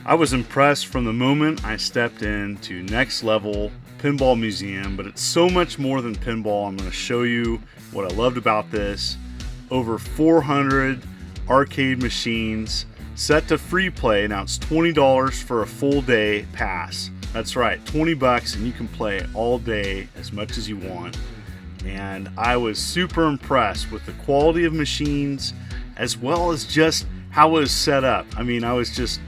I was impressed from the moment I stepped into Next Level Pinball Museum, but it's so much more than pinball. I'm going to show you what I loved about this. Over 400 arcade machines set to free play. Now it's $20 for a full day pass. That's right, 20 bucks and you can play all day as much as you want. And I was super impressed with the quality of machines as well as just how it was set up. I mean, I was just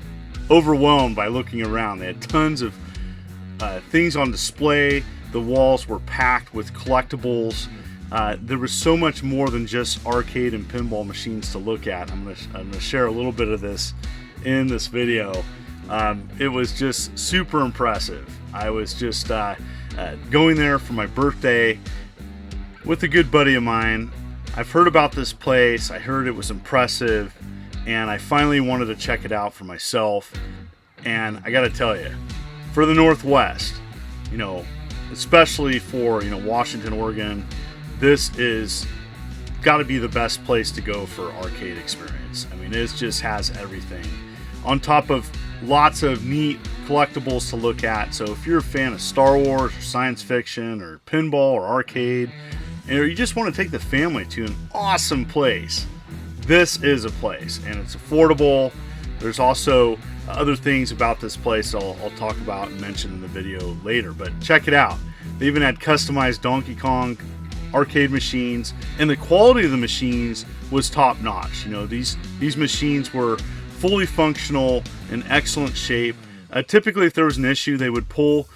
overwhelmed by looking around. They had tons of things on display. The walls were packed with collectibles. There was so much more than just arcade and pinball machines to look at. I'm gonna share a little bit of this in this video. It was just super impressive. I was just going there for my birthday with a good buddy of mine. I've heard about this place. I heard it was impressive, and I finally wanted to check it out for myself. And I gotta tell you, for the Northwest, you know, especially for, you know, Washington, Oregon, this is got to be the best place to go for arcade experience. I mean, it just has everything on top of lots of neat collectibles to look at. So if you're a fan of Star Wars or science fiction or pinball or arcade, or you just want to take the family to an awesome place, this is a place, and it's affordable. There's also other things about this place I'll talk about and mention in the video later, but check it out. They even had customized Donkey Kong arcade machines, and the quality of the machines was top notch. You know, these machines were fully functional, in excellent shape. Typically, if there was an issue, they would pull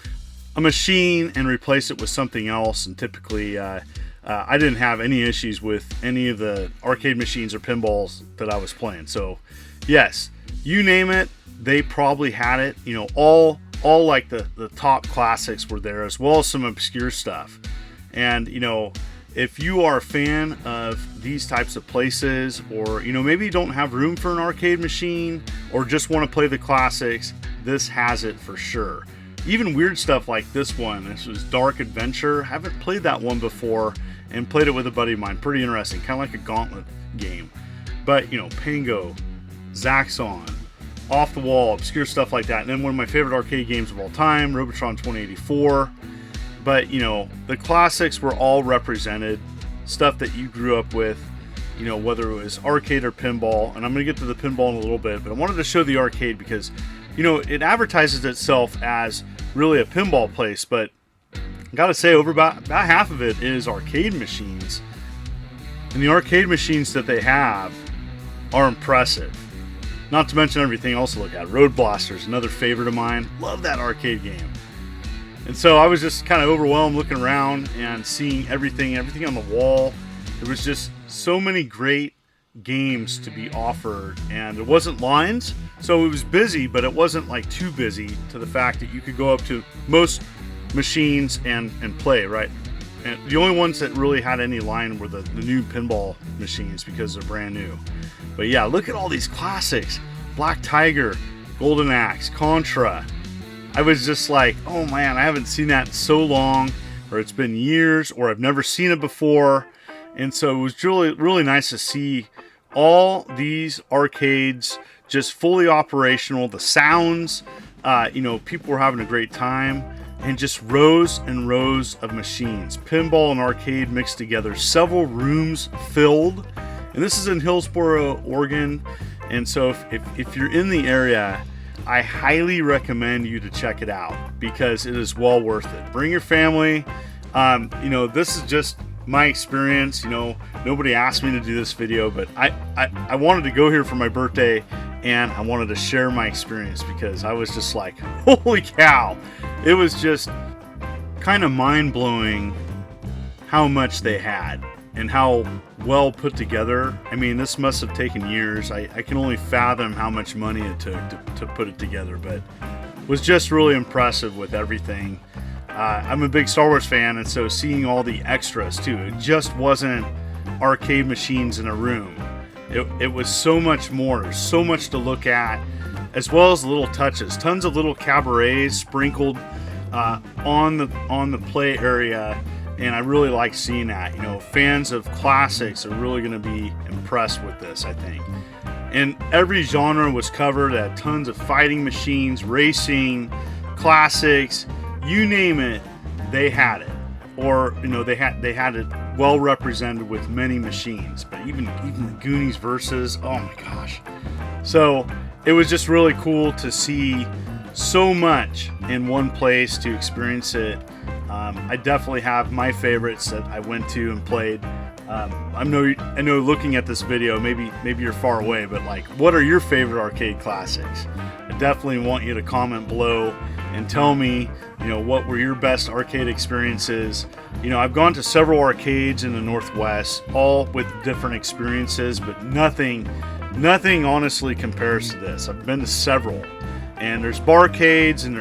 a machine and replace it with something else, and typically I didn't have any issues with any of the arcade machines or pinballs that I was playing. So yes, you name it, they probably had it. You know, all like the top classics were there, as well as some obscure stuff. And you know, if you are a fan of these types of places, or you know, maybe you don't have room for an arcade machine or just want to play the classics, this has it for sure. Even weird stuff like this one. This was Dark Adventure. Haven't played that one before, and played it with a buddy of mine. Pretty interesting, kind of like a gauntlet game. But you know, Pango, Zaxxon, Off the Wall, obscure stuff like that. And then one of my favorite arcade games of all time, Robotron 2084. But you know, the classics were all represented, stuff that you grew up with, you know, whether it was arcade or pinball. And I'm going to get to the pinball in a little bit, but I wanted to show the arcade because, you know, it advertises itself as really a pinball place, but I gotta say, over about half of it is arcade machines. And the arcade machines that they have are impressive. Not to mention everything else to look at. Road Blaster's another favorite of mine. Love that arcade game. And so I was just kind of overwhelmed looking around and seeing everything on the wall. There was just so many great games to be offered, and there wasn't lines, so it was busy, but it wasn't like too busy to the fact that you could go up to most machines and play, right? And the only ones that really had any line were the new pinball machines because they're brand new. But yeah, look at all these classics. Black Tiger, Golden Axe, Contra. I was just like, oh man, I haven't seen that in so long, or it's been years, or I've never seen it before. And so it was really, really nice to see all these arcades just fully operational. The sounds, you know, people were having a great time, and just rows and rows of machines. Pinball and arcade mixed together, several rooms filled. And this is in Hillsboro, Oregon. And so if you're in the area, I highly recommend you to check it out because it is well worth it. Bring your family. You know, this is just my experience. You know, nobody asked me to do this video, but I wanted to go here for my birthday, and I wanted to share my experience because I was just like, holy cow. It was just kind of mind-blowing how much they had and how well put together. I mean, this must have taken years. I can only fathom how much money it took to put it together, but was just really impressive with everything. I'm a big Star Wars fan, and so seeing all the extras too, it just wasn't arcade machines in a room. It was so much more. There's so much to look at, as well as little touches. Tons of little cabarets sprinkled on the play area, and I really like seeing that. You know, fans of classics are really going to be impressed with this, I think. and every genre was covered. They had tons of fighting machines, racing, classics, you name it, they had it. Or they had it well represented with many machines. But even the Goonies versus, oh my gosh. So it was just really cool to see so much in one place, to experience it. I definitely have my favorites that I went to and played. I know looking at this video, maybe you're far away, but like, what are your favorite arcade classics? I definitely want you to comment below and tell me, what were your best arcade experiences. I've gone to several arcades in the Northwest, all with different experiences, but nothing honestly compares to this. I've been to several, and there's barcades, and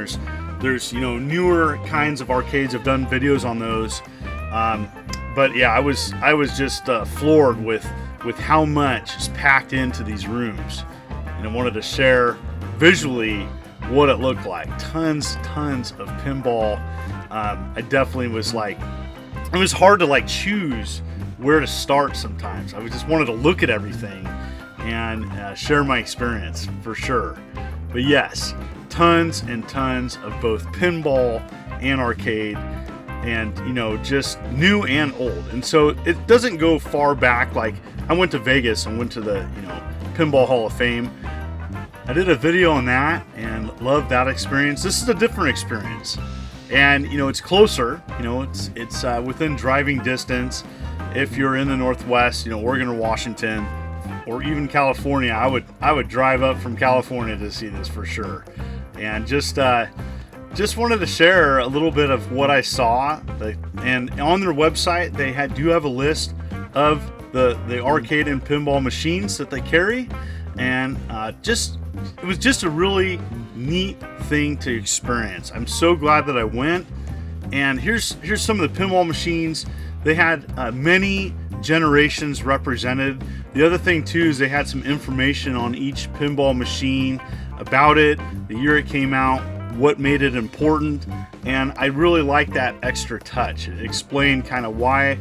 there's newer kinds of arcades. I've done videos on those. But yeah, I was just floored with how much is packed into these rooms, and I wanted to share visually what it looked like. Tons of pinball. I definitely was like, it was hard to like choose where to start sometimes. I just wanted to look at everything and share my experience for sure. But yes, tons and tons of both pinball and arcade, and just new and old. And so it doesn't go far back. Like, I went to Vegas and went to the Pinball Hall of Fame. I did a video on that and loved that experience. This is a different experience, and it's closer. It's within driving distance. If you're in the Northwest, Oregon or Washington, or even California, I would drive up from California to see this for sure. And just wanted to share a little bit of what I saw. And on their website, they do have a list of the arcade and pinball machines that they carry, and it was just a really neat thing to experience. I'm so glad that I went. And here's some of the pinball machines. They had many generations represented. The other thing too is they had some information on each pinball machine, about it, the year it came out, what made it important, and I really like that extra touch. It explained kind of why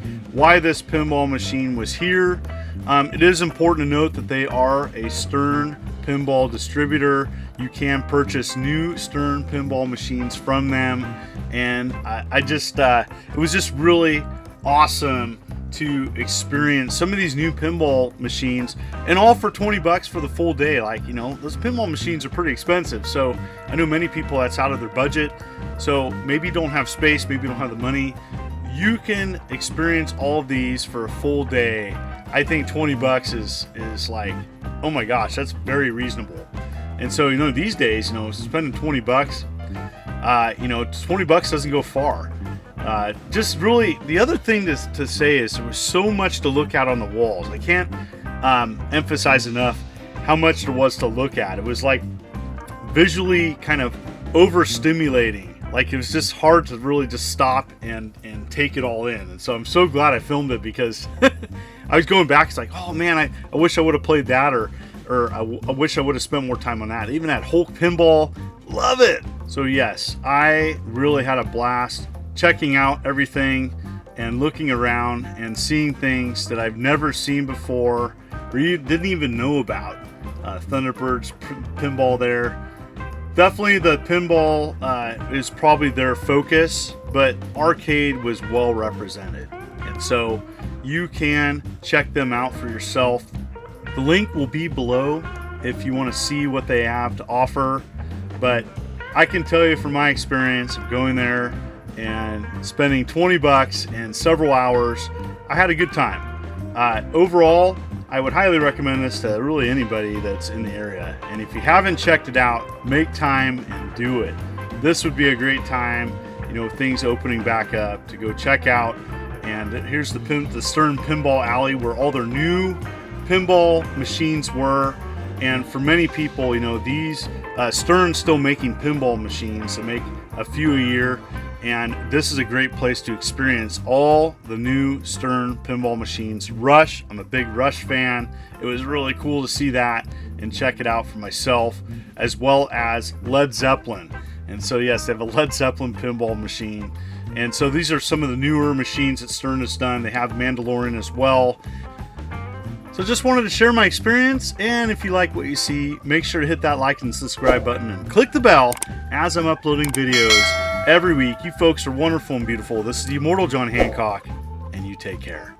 this pinball machine was here. It is important to note that they are a Stern pinball distributor. You can purchase new Stern pinball machines from them, and it was just really awesome to experience some of these new pinball machines, and all for 20 bucks for the full day. Like, those pinball machines are pretty expensive, so I know many people that's out of their budget, so maybe you don't have space, maybe you don't have the money. You can experience all of these for a full day. I think 20 bucks is like, oh my gosh, that's very reasonable. And so these days, spending 20 bucks, 20 bucks doesn't go far. Just really, the other thing to say is there was so much to look at on the walls. I can't emphasize enough how much there was to look at. It was like visually kind of overstimulating. Like, it was just hard to really just stop and take it all in. And so I'm so glad I filmed it, because I was going back. It's like, oh man, I wish I would have played that, or I wish I would have spent more time on that. Even at Hulk Pinball, love it. So yes, I really had a blast checking out everything and looking around and seeing things that I've never seen before, or you didn't even know about. Thunderbird's pinball there. Definitely the pinball is probably their focus, but arcade was well represented. And so you can check them out for yourself. The link will be below if you want to see what they have to offer. But I can tell you from my experience of going there and spending 20 bucks and several hours, I had a good time. Overall, I would highly recommend this to really anybody that's in the area. And if you haven't checked it out, make time and do it. This would be a great time, things opening back up, to go check out. And here's the Stern Pinball Alley, where all their new pinball machines were. And for many people, these Stern's still making pinball machines. They make a few a year. And this is a great place to experience all the new Stern pinball machines. Rush, I'm a big Rush fan. It was really cool to see that and check it out for myself, as well as Led Zeppelin. And so yes, they have a Led Zeppelin pinball machine. And so these are some of the newer machines that Stern has done. They have Mandalorian as well. So just wanted to share my experience, and if you like what you see, make sure to hit that like and subscribe button and click the bell as I'm uploading videos every week. You folks are wonderful and beautiful. This is the Immortal John Hancock, and you take care.